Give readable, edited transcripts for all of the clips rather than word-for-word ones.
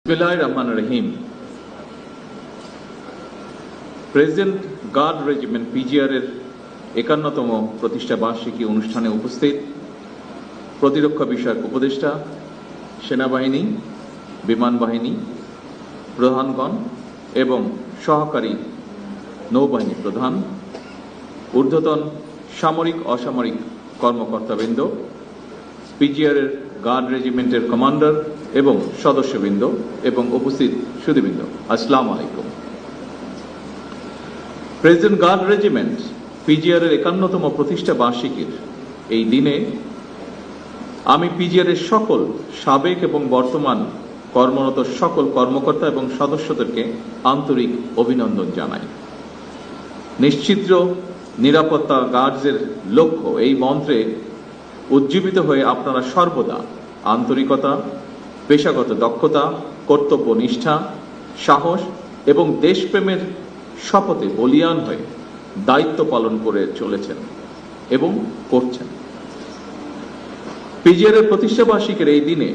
বিসমিল্লাহির রহমানির রহিম। President guard regiment PGR এর ৫১তম প্রতিষ্ঠা বার্ষিকী অনুষ্ঠানে উপস্থিত প্রতিরক্ষা বিষয়ক উপদেষ্টা, সেনাবাহিনী, বিমান বাহিনী প্রধানগণ এবং সহকারী নৌবাহিনী প্রধান, ঊর্ধ্বতন সামরিক অসামরিক কর্মকর্তাবৃন্দ, পিজিআর এর গার্ড রেজিমেন্টের কমান্ডার এবং সদস্যবৃন্দ এবং উপস্থিত সুধীবৃন্দ, আসসালামু আলাইকুম। প্রেসিডেন্ট গার্ড রেজিমেন্ট পিজিআর এর ৫১তম প্রতিষ্ঠা বার্ষিকীর এই দিনে আমি পিজিআর এর সকল সাবেক এবং বর্তমান কর্মরত সকল কর্মকর্তা এবং সদস্যদেরকে আন্তরিক অভিনন্দন জানাই। নিশ্চিদ্র নিরাপত্তা গার্ডসের লক্ষ্য এই মন্ত্রে উজ্জীবিত হয়ে আপনারা সর্বদা আন্তরিকতা, পেশাগত দক্ষতা, কর্তব্য নিষ্ঠা, সাহস এবং দেশপ্রেমের শপথে বলীয়ান হয়ে দায়িত্ব পালন করে চলেছেন এবং করছেন। পিজিআর এর প্রতিষ্ঠা বার্ষিকীর এই দিনে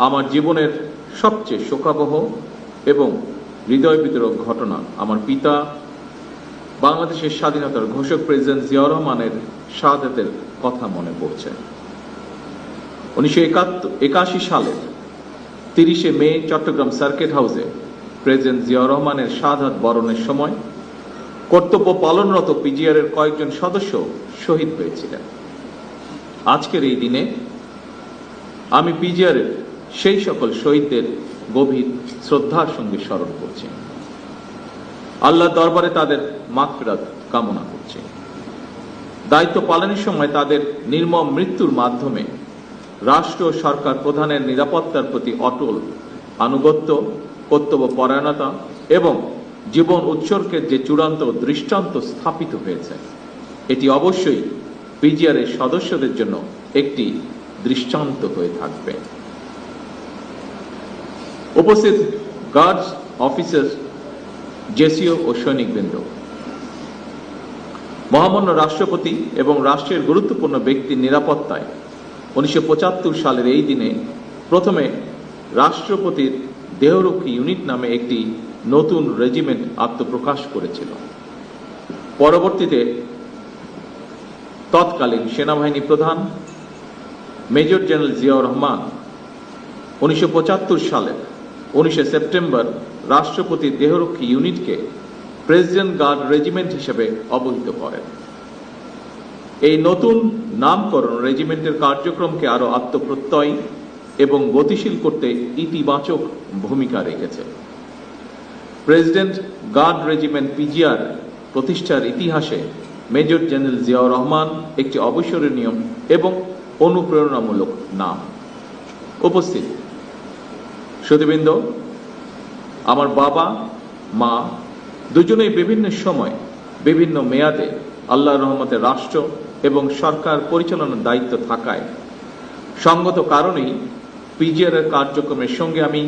আমার জীবনের সবচেয়ে শোকাবহ এবং হৃদয় বিতরক ঘটনা আমার পিতা, বাংলাদেশের স্বাধীনতার ঘোষক প্রেসিডেন্ট জিয়াউর রহমানের শাহাদাতের কথা মনে পড়ছে। ১৯৮১ সালের ৩০শে মে চট্টগ্রাম সার্কিট হাউসে প্রেসিডেন্ট জিয়াউর রহমানের শাহাদাত বরণের সময় কর্তব্য পালনরত পিজিআর এর কয়েকজন সদস্য শহীদ হয়েছিলেন। আজকের এই দিনে আমি পিজিআর এর সেই সকল শহীদদের গভীর শ্রদ্ধার সঙ্গে স্মরণ করছি। আল্লাহর দরবারে তাদের মাগফিরাত কামনা করছি। দায়িত্ব পালনের সময় তাদের নির্মম মৃত্যুর মাধ্যমে রাষ্ট্র ও সরকার প্রধানের নিরাপত্তার প্রতি অটল আনুগত্য, কর্তব্য পরায়ণতা এবং জীবন উৎসর্গের যে চূড়ান্ত দৃষ্টান্ত স্থাপিত হয়েছে, এটি অবশ্যই পিজিআর এর সদস্যদের জন্য একটি দৃষ্টান্ত হয়ে থাকবে। উপস্থিত গার্ডস অফিসার, জেসিও ও সৈনিকবৃন্দ, মহামান্য রাষ্ট্রপতি এবং রাষ্ট্রের গুরুত্বপূর্ণ ব্যক্তির নিরাপত্তায় ১৯৭৫ সালের এই দিনে প্রথমে রাষ্ট্রপতির দেহরক্ষী ইউনিট নামে একটি নতুন রেজিমেন্ট আত্মপ্রকাশ করেছিল। পরবর্তীতে তৎকালীন সেনাবাহিনী প্রধান মেজর জেনারেল জিয়াউর রহমান ১৯৭৫ সালের ১৯শে সেপ্টেম্বর রাষ্ট্রপতির দেহরক্ষী ইউনিটকে প্রেসিডেন্ট গার্ড রেজিমেন্ট হিসেবে অবহিত করেন। এই নতুন নামকরণ রেজিমেন্টের কার্যক্রমকে আরো আত্মপ্রত্যয়ী এবং গতিশীল করতে ইতিবাচক ভূমিকা রেখেছে। প্রেসিডেন্ট গার্ড রেজিমেন্ট পিজিআর প্রতিষ্ঠার ইতিহাসে মেজর জেনারেল জিয়াউর রহমান একটি অবিস্মরণীয় এবং অনুপ্রেরণামূলক নাম। উপস্থিত সুধীবৃন্দ, আমার বাবা মা দুজনেই বিভিন্ন সময় বিভিন্ন মেয়াদে আল্লাহর রহমতে রাষ্ট্র এবং সরকার পরিচালনার দায়িত্ব থাকায় সঙ্গত কারণেই পিজিআর এর কার্যক্রমের সঙ্গে আমি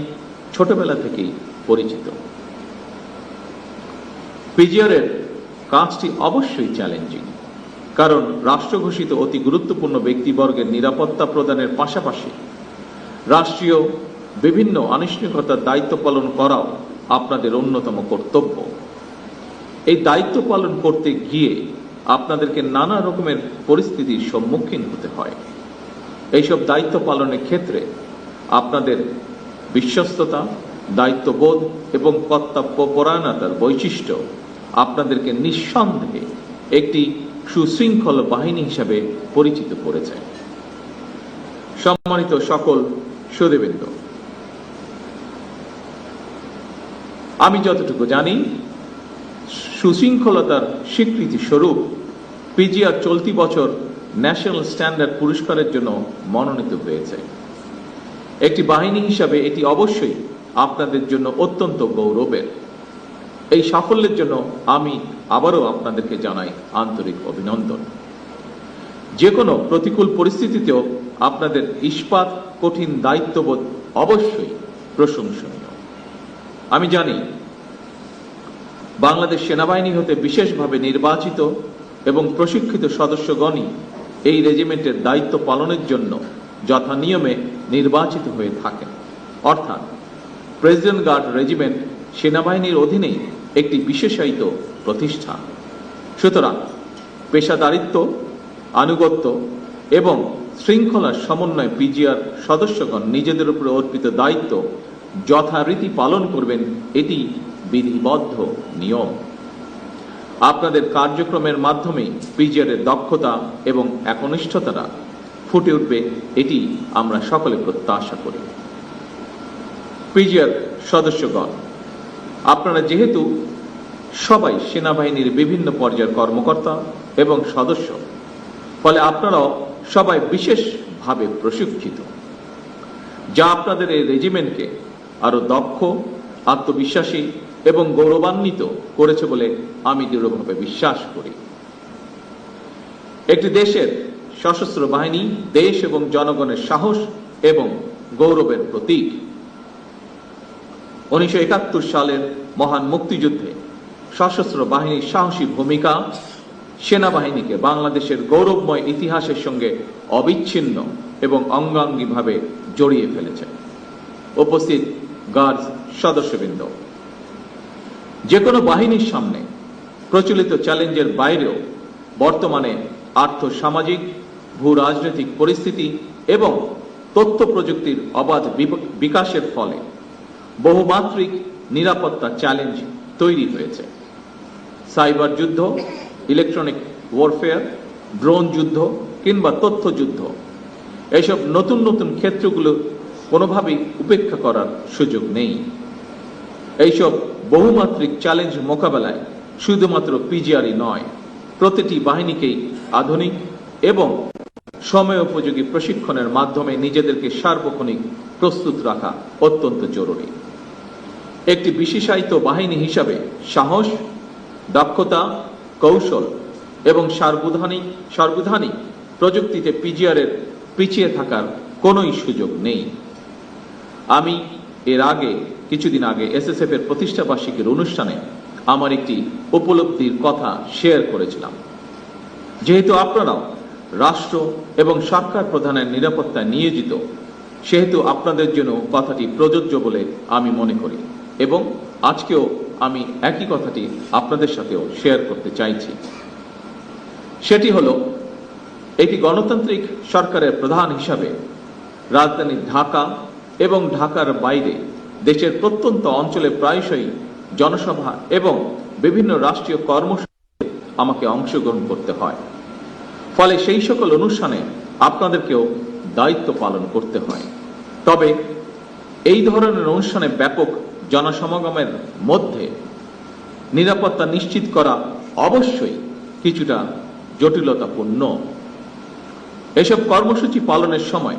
ছোটবেলা থেকেই পরিচিত। পিজিআর এর কাজটি অবশ্যই চ্যালেঞ্জিং, কারণ রাষ্ট্র ঘোষিত অতি গুরুত্বপূর্ণ ব্যক্তিবর্গের নিরাপত্তা প্রদানের পাশাপাশি রাষ্ট্রীয় বিভিন্ন আনুষ্ঠানিকতার দায়িত্ব পালন করাও আপনাদের অন্যতম কর্তব্য। এই দায়িত্ব পালন করতে গিয়ে আপনাদেরকে নানা রকমের পরিস্থিতির সম্মুখীন হতে হয়। এইসব দায়িত্ব পালনের ক্ষেত্রে আপনাদের বিশ্বস্ততা, দায়িত্ববোধ এবং কর্তব্য পরায়ণতার বৈশিষ্ট্য আপনাদেরকে নিঃসন্দেহে একটি সুশৃঙ্খল বাহিনী হিসাবে পরিচিত করেছে। সম্মানিত সকল সুধীবৃন্দ, আমি যতটুকু জানি, সুশৃঙ্খলতার স্বীকৃতি স্বরূপ পিজিআর চলতি বছর ন্যাশনাল স্ট্যান্ডার্ড পুরস্কারের জন্য মনোনীত হয়েছে। একটি বাহিনী হিসাবে এটি অবশ্যই আপনাদের জন্য অত্যন্ত গৌরবের। এই সাফল্যের জন্য আমি আবারও আপনাদেরকে জানাই আন্তরিক অভিনন্দন। যে কোনো প্রতিকূল পরিস্থিতিতেও আপনাদের ইস্পাত কঠিন দায়িত্ববোধ অবশ্যই প্রশংসনীয়। আমি জানি বাংলাদেশ সেনাবাহিনী হতে বিশেষভাবে নির্বাচিত এবং প্রশিক্ষিত সদস্যগণই এই রেজিমেন্টের দায়িত্ব পালনের জন্য যথা নিয়মে নির্বাচিত হয়ে থাকেন। অর্থাৎ প্রেসিডেন্ট গার্ড রেজিমেন্ট সেনাবাহিনীর অধীনেই একটি বিশেষায়িত প্রতিষ্ঠান। সুতরাং পেশাদারিত্ব, আনুগত্য এবং শৃঙ্খলার সমন্বয়ে পিজিআর সদস্যগণ নিজেদের উপর অর্পিত দায়িত্ব যথারীতি পালন করবেন, এটি বিধিবদ্ধ নিয়ম। আপনাদের কার্যক্রমের মাধ্যমে পিজিআর এর দক্ষতা এবং একনিষ্ঠতা ফুটে উঠবে, এটি আমরা সকলে প্রত্যাশা করি। পিজিআর সদস্যগণ, আপনারা যেহেতু সবাই সেনাবাহিনীর বিভিন্ন পর্যায়ের কর্মকর্তা এবং সদস্য, ফলে আপনারাও সবাই বিশেষভাবে প্রশিক্ষিত, যা আপনাদের এই রেজিমেন্টকে আরো দক্ষ, আত্মবিশ্বাসী এবং গৌরবান্বিত করেছে বলে আমি দৃঢ়ভাবে বিশ্বাস করি। একটি দেশের সশস্ত্র বাহিনী দেশ এবং জনগণের সাহস এবং গৌরবের প্রতীক। 1971 সালের মহান মুক্তিযুদ্ধে সশস্ত্র বাহিনীর সাহসী ভূমিকা সেনাবাহিনীকে বাংলাদেশের গৌরবময় ইতিহাসের সঙ্গে অবিচ্ছিন্ন এবং অঙ্গাঙ্গিভাবে জড়িয়ে ফেলেছে। উপস্থিত গার্ডস সদস্যবৃন্দ, যে কোনো বাহিনীর সামনে প্রচলিত চ্যালেঞ্জের বাইরেও বর্তমানে আর্থ-সামাজিক, ভূ-রাজনৈতিক পরিস্থিতি এবং তথ্য প্রযুক্তির অবাধ বিকাশের ফলে বহুমাত্রিক নিরাপত্তা চ্যালেঞ্জ তৈরি হয়েছে। সাইবার যুদ্ধ, ইলেকট্রনিক ওয়ারফেয়ার, ড্রোন যুদ্ধ কিংবা তথ্য যুদ্ধ, এইসব নতুন নতুন ক্ষেত্রগুলো কোনোভাবেই উপেক্ষা করার সুযোগ নেই। এইসব বহুমাত্রিক চ্যালেঞ্জ মোকাবেলায় শুধুমাত্র পিজিআরই নয়, প্রতিটি বাহিনীকেই আধুনিক এবং সময়োপযোগী প্রশিক্ষণের মাধ্যমে নিজেদেরকে সার্বক্ষণিক প্রস্তুত রাখা অত্যন্ত জরুরি। একটি বিশেষায়িত বাহিনী হিসাবে সাহস, দক্ষতা, কৌশল এবং সার্বধানিক প্রযুক্তিতে পিজিআর এর পিছিয়ে থাকার কোনোই সুযোগ নেই। আমি এর আগে কিছুদিন আগে এসএসএফ এর প্রতিষ্ঠা বার্ষিকীর অনুষ্ঠানে আমার একটি উপলব্ধির কথা শেয়ার করেছিলাম। যেহেতু আপনারাও রাষ্ট্র এবং সরকার প্রধানের নিরাপত্তায় নিয়োজিত, সেহেতু আপনাদের জন্য কথাটি প্রযোজ্য বলে আমি মনে করি এবং আজকেও আমি একই কথাটি আপনাদের সাথেও শেয়ার করতে চাইছি। সেটি হলো, একটি গণতান্ত্রিক সরকারের প্রধান হিসাবে রাজধানী ঢাকা এবং ঢাকার বাইরে দেশের প্রত্যন্ত অঞ্চলে প্রায়শই জনসভা এবং বিভিন্ন রাষ্ট্রীয় কর্মসূচিতে আমাকে অংশগ্রহণ করতে হয়। ফলে সেই সকল অনুষ্ঠানে আপনাদেরকেও দায়িত্ব পালন করতে হয়। তবে এই ধরনের অনুষ্ঠানে ব্যাপক জনসমাগমের মধ্যে নিরাপত্তা নিশ্চিত করা অবশ্যই কিছুটা জটিলতাপূর্ণ। এসব কর্মসূচি পালনের সময়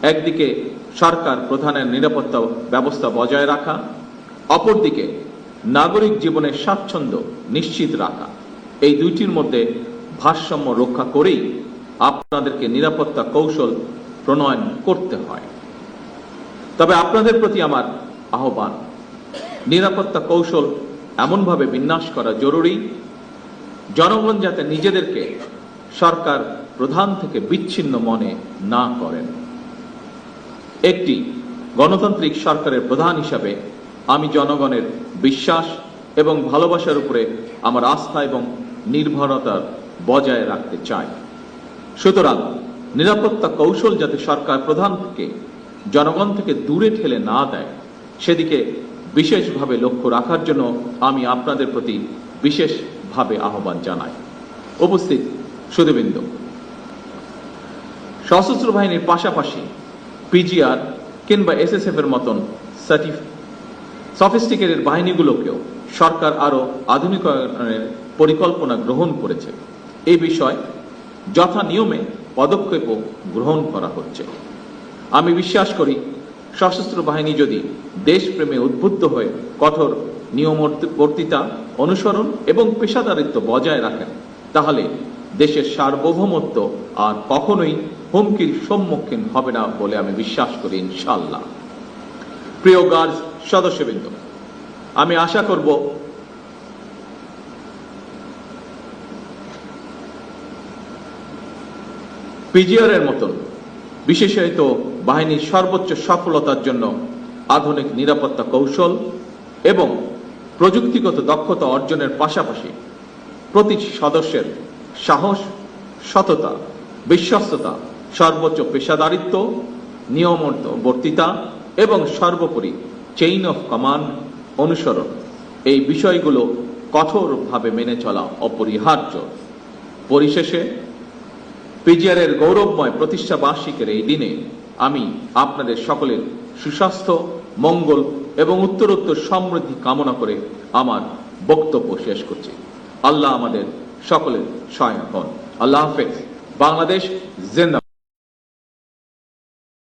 একদিকে সরকার প্রধানের নিরাপত্তা ব্যবস্থা বজায় রাখা, অপরদিকে নাগরিক জীবনের স্বাচ্ছন্দ্য নিশ্চিত রাখা, এই দুইটির মধ্যে ভারসাম্য রক্ষা করেই আপনাদেরকে নিরাপত্তা কৌশল প্রণয়ন করতে হয়। তবে আপনাদের প্রতি আমার আহ্বান, নিরাপত্তা কৌশল এমনভাবে বিন্যাস করা জরুরি, জনগণ যাতে নিজেদেরকে সরকার প্রধান থেকে বিচ্ছিন্ন মনে না করেন। একটি গণতান্ত্রিক সরকারের প্রধান হিসাবে আমি জনগণের বিশ্বাস এবং ভালোবাসার উপরে আমার আস্থা এবং নির্ভরতা বজায় রাখতে চাই। সুতরাং নিরাপত্তা কৌশল যাতে সরকার প্রধানকে জনগণ থেকে দূরে ঠেলে না দেয়, সেদিকে বিশেষভাবে লক্ষ্য রাখার জন্য আমি আপনাদের প্রতি বিশেষভাবে আহ্বান জানাই। উপস্থিত সুধীবৃন্দ, সশস্ত্র বাহিনীর পাশাপাশি পিজিআর কিংবা এসএসএফ এর মতন সফিস্টিকেটেড বাহিনীগুলোকেও সরকার আরো আধুনিকায়নের পরিকল্পনা গ্রহণ করেছে। এই বিষয় যথা নিয়মে পদক্ষেপও গ্রহণ করা হচ্ছে। আমি বিশ্বাস করি, সশস্ত্র বাহিনী যদি দেশপ্রেমে উদ্বুদ্ধ হয়ে কঠোর নিয়মবর্তিতা অনুসরণ এবং পেশাদারিত্ব বজায় রাখেন, তাহলে দেশের সার্বভৌমত্ব আর কখনোই হুমকির সম্মুখীন হবে না বলে আমি বিশ্বাস করি, ইনশাআল্লাহ। প্রিয় গার্ডস সদস্যবৃন্দ, আমি আশা করব পিজিআর এর মতন বিশেষায়িত বাহিনীর সর্বোচ্চ সফলতার জন্য আধুনিক নিরাপত্তা কৌশল এবং প্রযুক্তিগত দক্ষতা অর্জনের পাশাপাশি প্রতিটি সদস্যের সাহস, সততা, বিশ্বস্ততা, সর্বোচ্চ পেশাদারিত্ব, নিয়মবর্তিতা এবং সর্বোপরি চেইন অফ কমান্ড অনুসরণ, এই বিষয়গুলো কঠোরভাবে মেনে চলা অপরিহার্য। পরিশেষে পিজিআর এর গৌরবময় প্রতিষ্ঠা বার্ষিকীর এই দিনে আমি আপনাদের সকলের সুস্বাস্থ্য, মঙ্গল এবং উত্তরোত্তর সমৃদ্ধি কামনা করে আমার বক্তব্য শেষ করছি। আল্লাহ আমাদের সকলের সহায় হন। আল্লাহ হাফেজ। বাংলাদেশ জিন্দাবাদ।